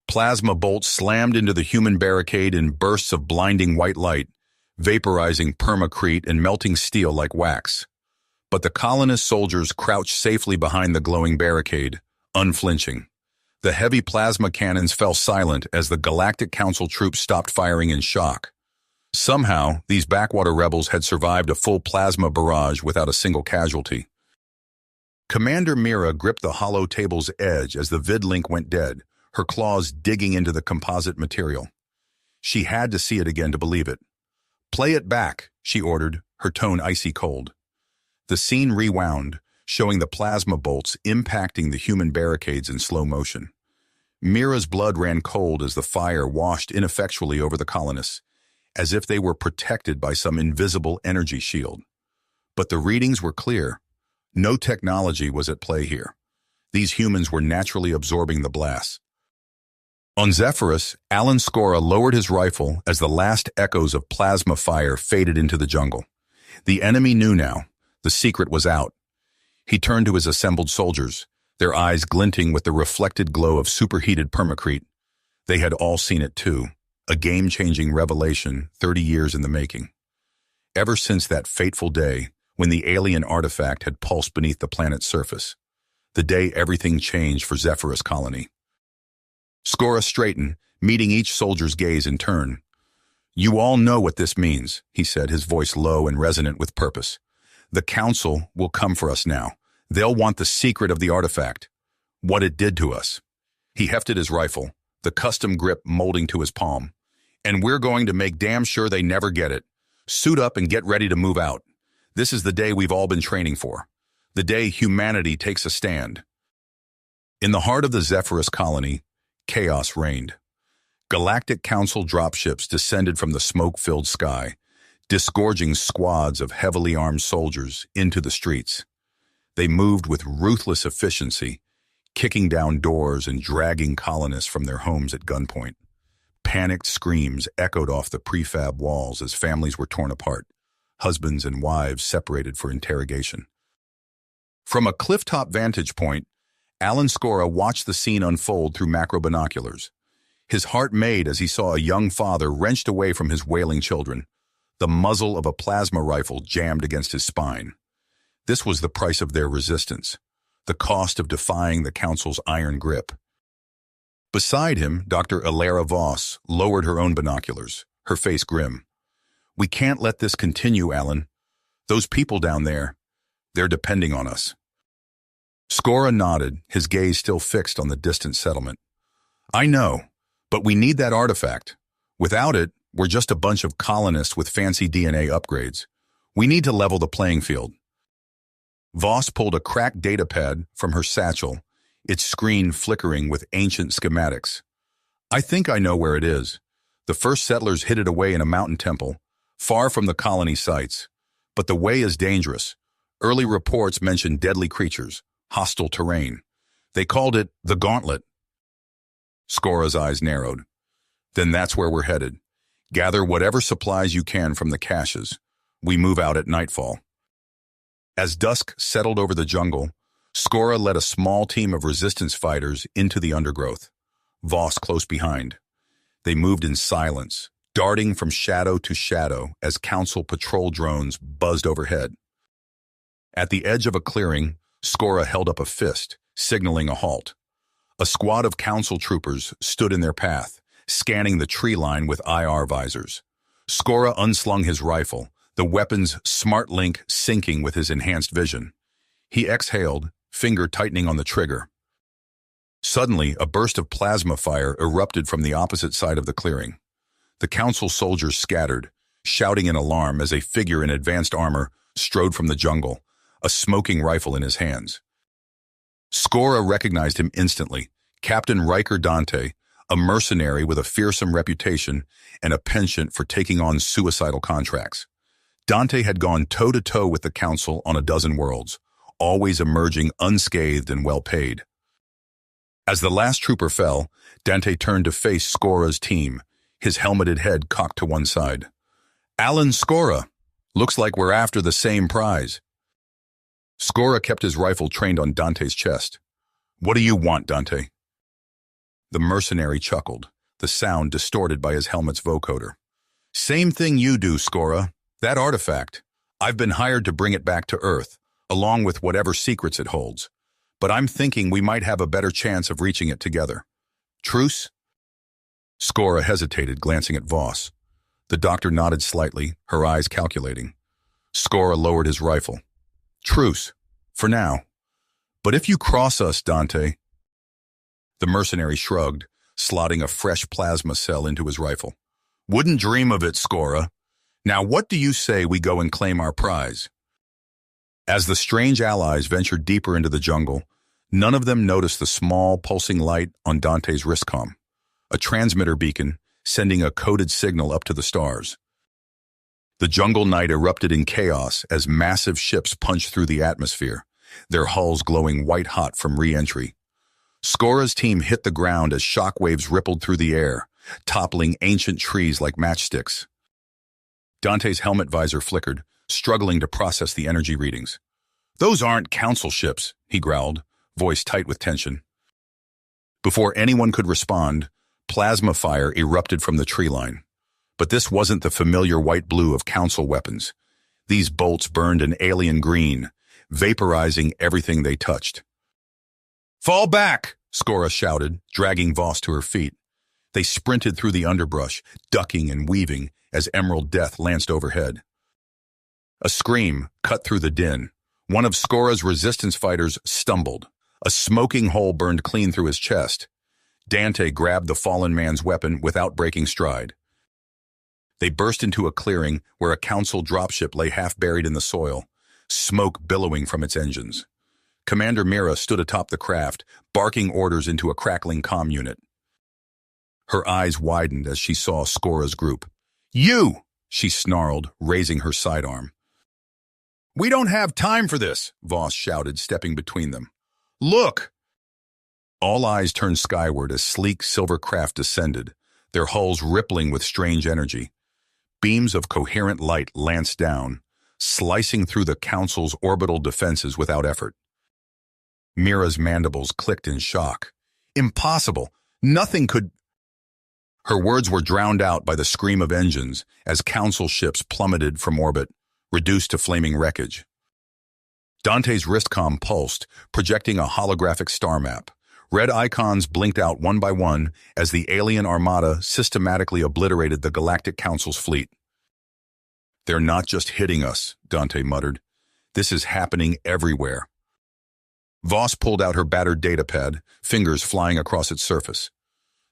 Plasma bolts slammed into the human barricade in bursts of blinding white light, vaporizing permacrete and melting steel like wax. But the colonist soldiers crouched safely behind the glowing barricade, unflinching. The heavy plasma cannons fell silent as the Galactic Council troops stopped firing in shock. Somehow, these backwater rebels had survived a full plasma barrage without a single casualty. Commander Mira gripped the hollow table's edge as the vidlink went dead, her claws digging into the composite material. She had to see it again to believe it. "Play it back," she ordered, her tone icy cold. The scene rewound, showing the plasma bolts impacting the human barricades in slow motion. Mira's blood ran cold as the fire washed ineffectually over the colonists, as if they were protected by some invisible energy shield. But the readings were clear. No technology was at play here. These humans were naturally absorbing the blasts. On Zephyrus, Alan Scora lowered his rifle as the last echoes of plasma fire faded into the jungle. The enemy knew now. The secret was out. He turned to his assembled soldiers, their eyes glinting with the reflected glow of superheated permacrete. They had all seen it too, a game-changing revelation 30 years in the making. Ever since that fateful day, when the alien artifact had pulsed beneath the planet's surface, the day everything changed for Zephyrus Colony. Scora straightened, meeting each soldier's gaze in turn. "You all know what this means," he said, his voice low and resonant with purpose. "The Council will come for us now. They'll want the secret of the artifact, what it did to us." He hefted his rifle, the custom grip molding to his palm. "And we're going to make damn sure they never get it. Suit up and get ready to move out. This is the day we've all been training for. The day humanity takes a stand." In the heart of the Zephyrus colony, chaos reigned. Galactic Council dropships descended from the smoke-filled sky, disgorging squads of heavily armed soldiers into the streets. They moved with ruthless efficiency, kicking down doors and dragging colonists from their homes at gunpoint. Panicked screams echoed off the prefab walls as families were torn apart, husbands and wives separated for interrogation. From a clifftop vantage point, Alan Scora watched the scene unfold through macro binoculars. His heart made as he saw a young father wrenched away from his wailing children, the muzzle of a plasma rifle jammed against his spine. This was the price of their resistance, the cost of defying the Council's iron grip. Beside him, Dr. Alara Voss lowered her own binoculars, her face grim. "We can't let this continue, Alan. Those people down there, they're depending on us." Scora nodded, his gaze still fixed on the distant settlement. "I know, but we need that artifact. Without it, we're just a bunch of colonists with fancy DNA upgrades. We need to level the playing field." Voss pulled a cracked datapad from her satchel, its screen flickering with ancient schematics. "I think I know where it is. The first settlers hid it away in a mountain temple, far from the colony sites. But the way is dangerous. Early reports mentioned deadly creatures, hostile terrain. They called it the Gauntlet." Scora's eyes narrowed. "Then that's where we're headed. Gather whatever supplies you can from the caches. We move out at nightfall." As dusk settled over the jungle, Scora led a small team of resistance fighters into the undergrowth, Voss close behind. They moved in silence, darting from shadow to shadow as Council patrol drones buzzed overhead. At the edge of a clearing, Scora held up a fist, signaling a halt. A squad of Council troopers stood in their path, scanning the tree line with IR visors. Scora unslung his rifle, the weapon's smart link syncing with his enhanced vision. He exhaled, finger tightening on the trigger. Suddenly, a burst of plasma fire erupted from the opposite side of the clearing. The Council soldiers scattered, shouting in alarm as a figure in advanced armor strode from the jungle, a smoking rifle in his hands. Scora recognized him instantly, Captain Riker Dante, a mercenary with a fearsome reputation and a penchant for taking on suicidal contracts. Dante had gone toe-to-toe with the Council on a dozen worlds, always emerging unscathed and well-paid. As the last trooper fell, Dante turned to face Scora's team, his helmeted head cocked to one side. "Alan Scora, looks like we're after the same prize." Scora kept his rifle trained on Dante's chest. "What do you want, Dante?" The mercenary chuckled, the sound distorted by his helmet's vocoder. Same thing you do, Skora. That artifact. I've been hired to bring it back to Earth, along with whatever secrets it holds. But I'm thinking we might have a better chance of reaching it together. Truce? Skora hesitated, glancing at Voss. The doctor nodded slightly, her eyes calculating. Skora lowered his rifle. Truce. For now. But if you cross us, Dante... The mercenary shrugged, slotting a fresh plasma cell into his rifle. Wouldn't dream of it, Skora. Now what do you say we go and claim our prize? As the strange allies ventured deeper into the jungle, none of them noticed the small, pulsing light on Dante's wristcom, a transmitter beacon sending a coded signal up to the stars. The jungle night erupted in chaos as massive ships punched through the atmosphere, their hulls glowing white-hot from re-entry. Skora's team hit the ground as shockwaves rippled through the air, toppling ancient trees like matchsticks. Dante's helmet visor flickered, struggling to process the energy readings. Those aren't council ships, he growled, voice tight with tension. Before anyone could respond, plasma fire erupted from the tree line. But this wasn't the familiar white-blue of council weapons. These bolts burned an alien green, vaporizing everything they touched. Fall back, Skora shouted, dragging Voss to her feet. They sprinted through the underbrush, ducking and weaving as emerald death lanced overhead. A scream cut through the din. One of Skora's resistance fighters stumbled. A smoking hole burned clean through his chest. Dante grabbed the fallen man's weapon without breaking stride. They burst into a clearing where a council dropship lay half buried in the soil, smoke billowing from its engines. Commander Mira stood atop the craft, barking orders into a crackling comm unit. Her eyes widened as she saw Skora's group. You! She snarled, raising her sidearm. We don't have time for this, Voss shouted, stepping between them. Look! All eyes turned skyward as sleek silver craft descended, their hulls rippling with strange energy. Beams of coherent light lanced down, slicing through the Council's orbital defenses without effort. Mira's mandibles clicked in shock. Impossible! Nothing could... Her words were drowned out by the scream of engines as Council ships plummeted from orbit, reduced to flaming wreckage. Dante's wristcom pulsed, projecting a holographic star map. Red icons blinked out one by one as the alien armada systematically obliterated the Galactic Council's fleet. They're not just hitting us, Dante muttered. This is happening everywhere. Voss pulled out her battered datapad, fingers flying across its surface.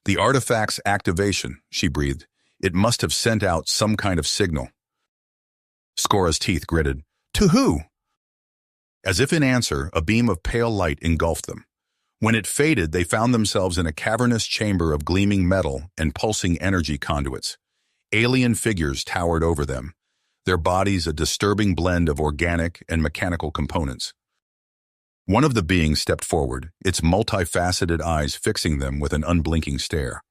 The artifact's activation, she breathed. It must have sent out some kind of signal. Skora's teeth gritted. To who? As if in answer, a beam of pale light engulfed them. When it faded, they found themselves in a cavernous chamber of gleaming metal and pulsing energy conduits. Alien figures towered over them, their bodies a disturbing blend of organic and mechanical components. One of the beings stepped forward, its multifaceted eyes fixing them with an unblinking stare.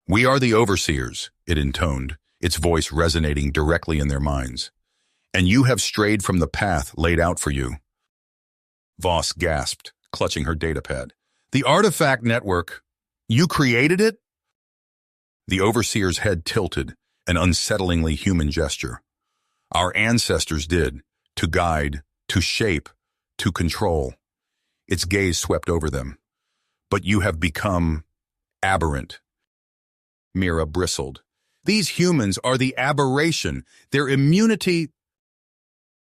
We are the Overseers, it intoned, its voice resonating directly in their minds. And you have strayed from the path laid out for you. Voss gasped, clutching her datapad. The artifact network, you created it? The Overseer's head tilted, an unsettlingly human gesture. Our ancestors did, to guide, to shape, to control. Its gaze swept over them. But you have become aberrant. Mira bristled. These humans are the aberration. Their immunity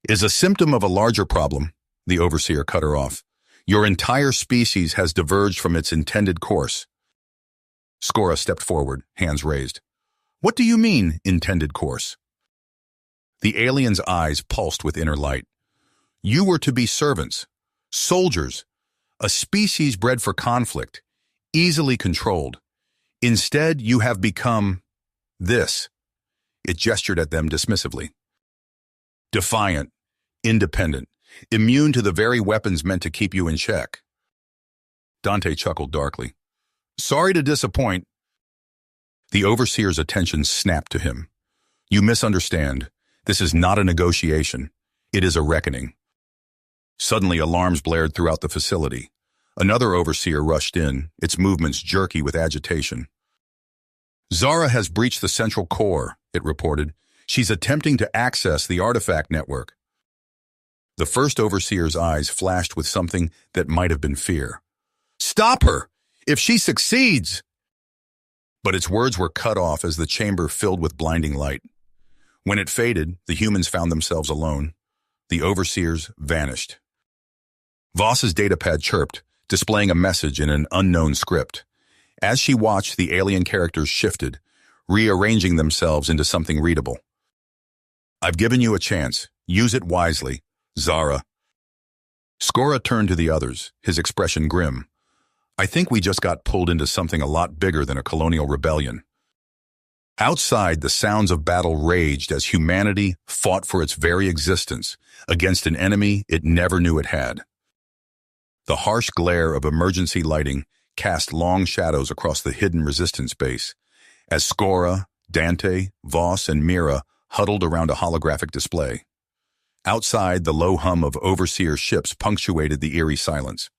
is a symptom of a larger problem, the Overseer cut her off. Your entire species has diverged from its intended course. Skora stepped forward, hands raised. What do you mean, intended course? The alien's eyes pulsed with inner light. You were to be servants, soldiers, a species bred for conflict, easily controlled. Instead, you have become this. It gestured at them dismissively. Defiant, independent, immune to the very weapons meant to keep you in check. Dante chuckled darkly. Sorry to disappoint. The Overseer's attention snapped to him. You misunderstand. This is not a negotiation. It is a reckoning. Suddenly, alarms blared throughout the facility. Another overseer rushed in, its movements jerky with agitation. "Zara has breached the central core," it reported. "She's attempting to access the artifact network." The first overseer's eyes flashed with something that might have been fear. "Stop her! If she succeeds!" But its words were cut off as the chamber filled with blinding light. When it faded, the humans found themselves alone. The overseers vanished. Voss's datapad chirped, displaying a message in an unknown script. As she watched, the alien characters shifted, rearranging themselves into something readable. "I've given you a chance. Use it wisely, Zara." Skora turned to the others, his expression grim. "I think we just got pulled into something a lot bigger than a colonial rebellion." Outside, the sounds of battle raged as humanity fought for its very existence against an enemy it never knew it had. The harsh glare of emergency lighting cast long shadows across the hidden resistance base, as Skora, Dante, Voss, and Mira huddled around a holographic display. Outside, the low hum of overseer ships punctuated the eerie silence.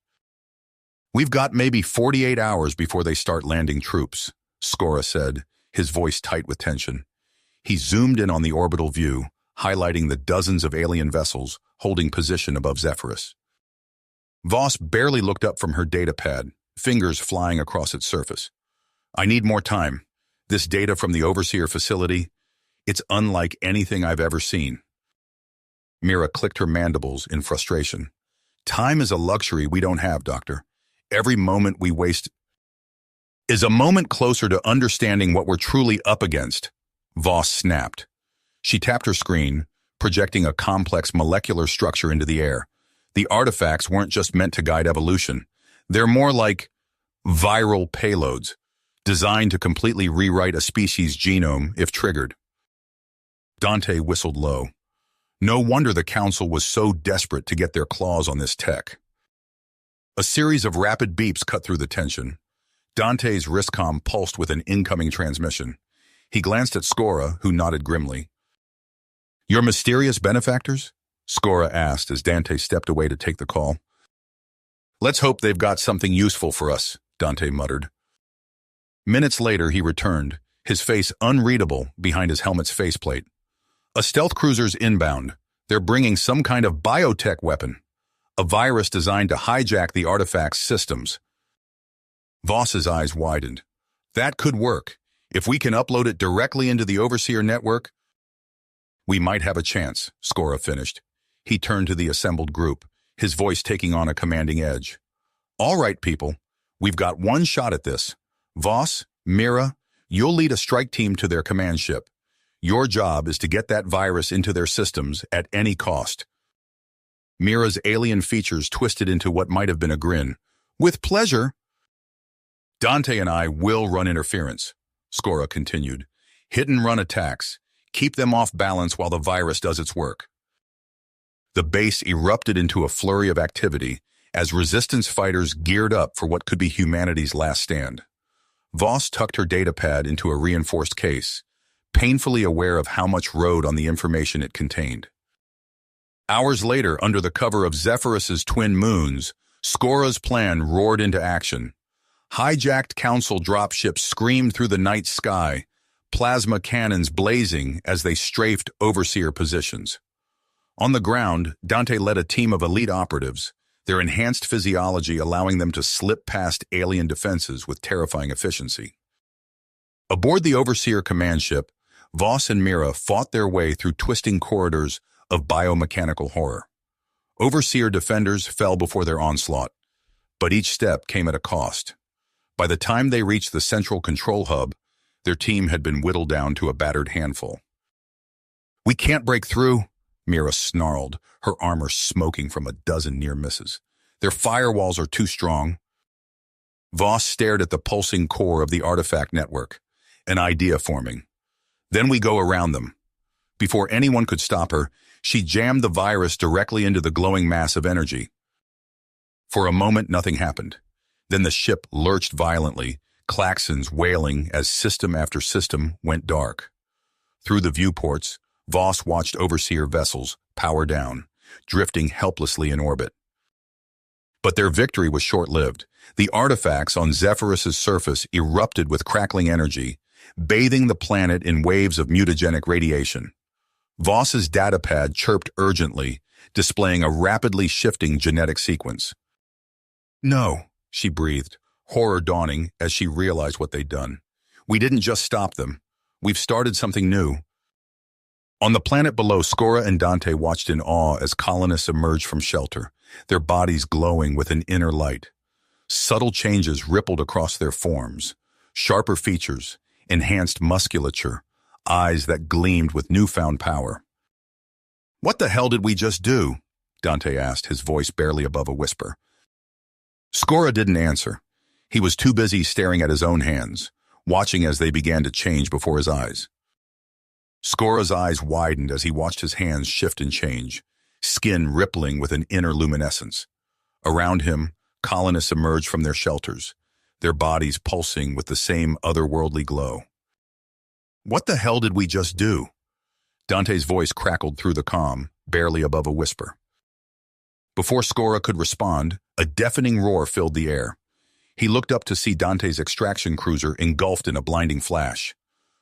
"We've got maybe 48 hours before they start landing troops," Skora said, his voice tight with tension. He zoomed in on the orbital view, highlighting the dozens of alien vessels holding position above Zephyrus. Voss barely looked up from her datapad, fingers flying across its surface. "I need more time. This data from the Overseer facility, it's unlike anything I've ever seen." Mira clicked her mandibles in frustration. "Time is a luxury we don't have, Doctor. Every moment we waste is a moment closer to understanding what we're truly up against," Voss snapped. She tapped her screen, projecting a complex molecular structure into the air. The artifacts weren't just meant to guide evolution. They're more like viral payloads, designed to completely rewrite a species' genome if triggered. Dante whistled low. No wonder the Council was so desperate to get their claws on this tech. A series of rapid beeps cut through the tension. Dante's wristcom pulsed with an incoming transmission. He glanced at Skora, who nodded grimly. "Your mysterious benefactors?" Skora asked as Dante stepped away to take the call. "Let's hope they've got something useful for us," Dante muttered. Minutes later, he returned, his face unreadable behind his helmet's faceplate. "A stealth cruiser's inbound. They're bringing some kind of biotech weapon. A virus designed to hijack the artifact's systems." Voss's eyes widened. "That could work. If we can upload it directly into the Overseer network, we might have a chance," Skora finished. He turned to the assembled group, his voice taking on a commanding edge. "All right, people. We've got one shot at this. Voss, Mira, you'll lead a strike team to their command ship. Your job is to get that virus into their systems at any cost." Mira's alien features twisted into what might have been a grin. "With pleasure." "Dante and I will run interference," Skora continued. "Hit-and-run attacks. Keep them off balance while the virus does its work." The base erupted into a flurry of activity as resistance fighters geared up for what could be humanity's last stand. Voss tucked her datapad into a reinforced case, painfully aware of how much rode on the information it contained. Hours later, under the cover of Zephyrus's twin moons, Skora's plan roared into action. Hijacked Council dropships screamed through the night sky, plasma cannons blazing as they strafed Overseer positions. On the ground, Dante led a team of elite operatives, their enhanced physiology allowing them to slip past alien defenses with terrifying efficiency. Aboard the Overseer command ship, Voss and Mira fought their way through twisting corridors of biomechanical horror. Overseer defenders fell before their onslaught, but each step came at a cost. By the time they reached the central control hub, their team had been whittled down to a battered handful. "We can't break through," Mira snarled, her armor smoking from a dozen near misses. "Their firewalls are too strong." Voss stared at the pulsing core of the artifact network, an idea forming. "Then we go around them." Before anyone could stop her, she jammed the virus directly into the glowing mass of energy. For a moment, nothing happened. Then the ship lurched violently, claxons wailing as system after system went dark. Through the viewports, Voss watched Overseer vessels power down, drifting helplessly in orbit. But their victory was short-lived. The artifacts on Zephyrus's surface erupted with crackling energy, bathing the planet in waves of mutagenic radiation. Voss's datapad chirped urgently, displaying a rapidly shifting genetic sequence. "No," she breathed, horror dawning as she realized what they'd done. "We didn't just stop them. We've started something new." On the planet below, Skora and Dante watched in awe as colonists emerged from shelter, their bodies glowing with an inner light. Subtle changes rippled across their forms, sharper features, enhanced musculature, eyes that gleamed with newfound power. "What the hell did we just do?" Dante asked, his voice barely above a whisper. Skora didn't answer. He was too busy staring at his own hands, watching as they began to change before his eyes. Skora's eyes widened as he watched his hands shift and change, skin rippling with an inner luminescence. Around him, colonists emerged from their shelters, their bodies pulsing with the same otherworldly glow. "What the hell did we just do?" Dante's voice crackled through the calm, barely above a whisper. Before Skora could respond, a deafening roar filled the air. He looked up to see Dante's extraction cruiser engulfed in a blinding flash.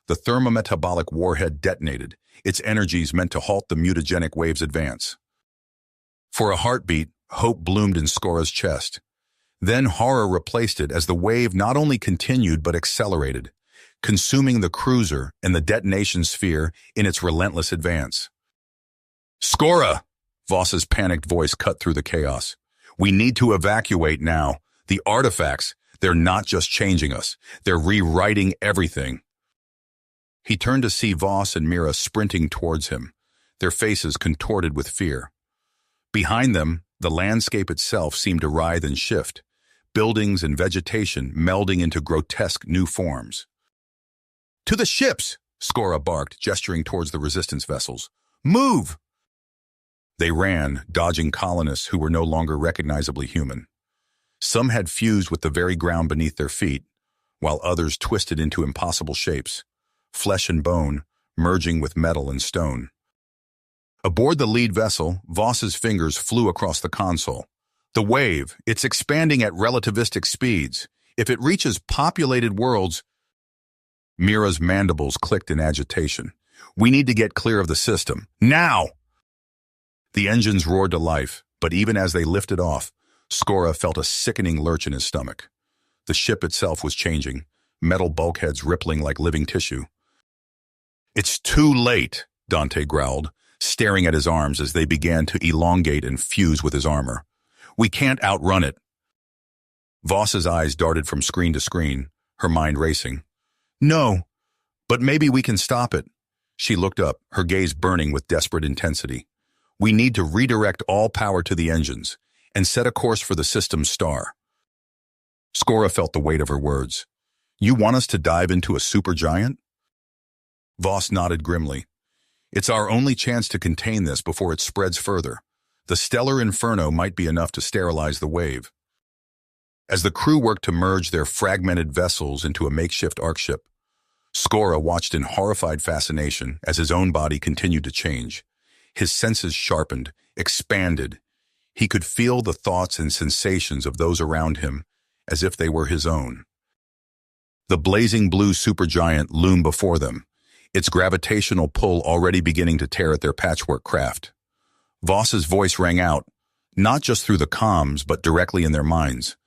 The thermometabolic warhead detonated, its energies meant to halt the mutagenic wave's advance. For a heartbeat, hope bloomed in Skora's chest. Then horror replaced it as the wave not only continued but accelerated, consuming the cruiser and the detonation sphere in its relentless advance. "Skora!" Voss's panicked voice cut through the chaos. "We need to evacuate now. The artifacts, they're not just changing us, they're rewriting everything." He turned to see Voss and Mira sprinting towards him, their faces contorted with fear. Behind them, the landscape itself seemed to writhe and shift, buildings and vegetation melding into grotesque new forms. "To the ships!" Skora barked, gesturing towards the resistance vessels. "Move!" They ran, dodging colonists who were no longer recognizably human. Some had fused with the very ground beneath their feet, while others twisted into impossible shapes, flesh and bone, merging with metal and stone. Aboard the lead vessel, Voss's fingers flew across the console. "The wave, it's expanding at relativistic speeds. If it reaches populated worlds—" Mira's mandibles clicked in agitation. "We need to get clear of the system. Now!" The engines roared to life, but even as they lifted off, Skora felt a sickening lurch in his stomach. The ship itself was changing, metal bulkheads rippling like living tissue. "It's too late," Dante growled, staring at his arms as they began to elongate and fuse with his armor. "We can't outrun it." Voss's eyes darted from screen to screen, her mind racing. "No, but maybe we can stop it." She looked up, her gaze burning with desperate intensity. "We need to redirect all power to the engines and set a course for the system's star." Skora felt the weight of her words. "You want us to dive into a supergiant?" Voss nodded grimly. "It's our only chance to contain this before it spreads further. The stellar inferno might be enough to sterilize the wave." As the crew worked to merge their fragmented vessels into a makeshift Ark ship, Skora watched in horrified fascination as his own body continued to change. His senses sharpened, expanded. He could feel the thoughts and sensations of those around him as if they were his own. The blazing blue supergiant loomed before them, its gravitational pull already beginning to tear at their patchwork craft. Voss's voice rang out, not just through the comms, but directly in their minds.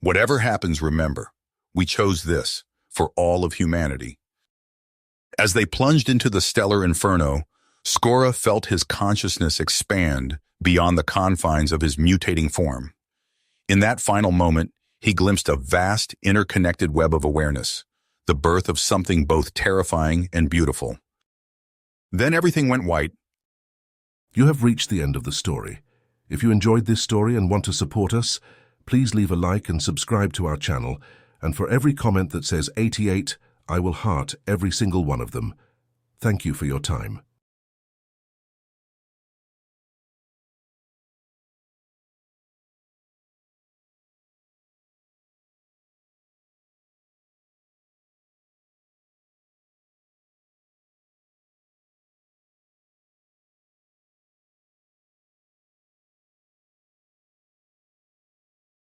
"Whatever happens, remember, we chose this for all of humanity." As they plunged into the stellar inferno, Skora felt his consciousness expand beyond the confines of his mutating form. In that final moment, he glimpsed a vast, interconnected web of awareness, the birth of something both terrifying and beautiful. Then everything went white. You have reached the end of the story. If you enjoyed this story and want to support us, please leave a like and subscribe to our channel, and for every comment that says 88, I will heart every single one of them. Thank you for your time.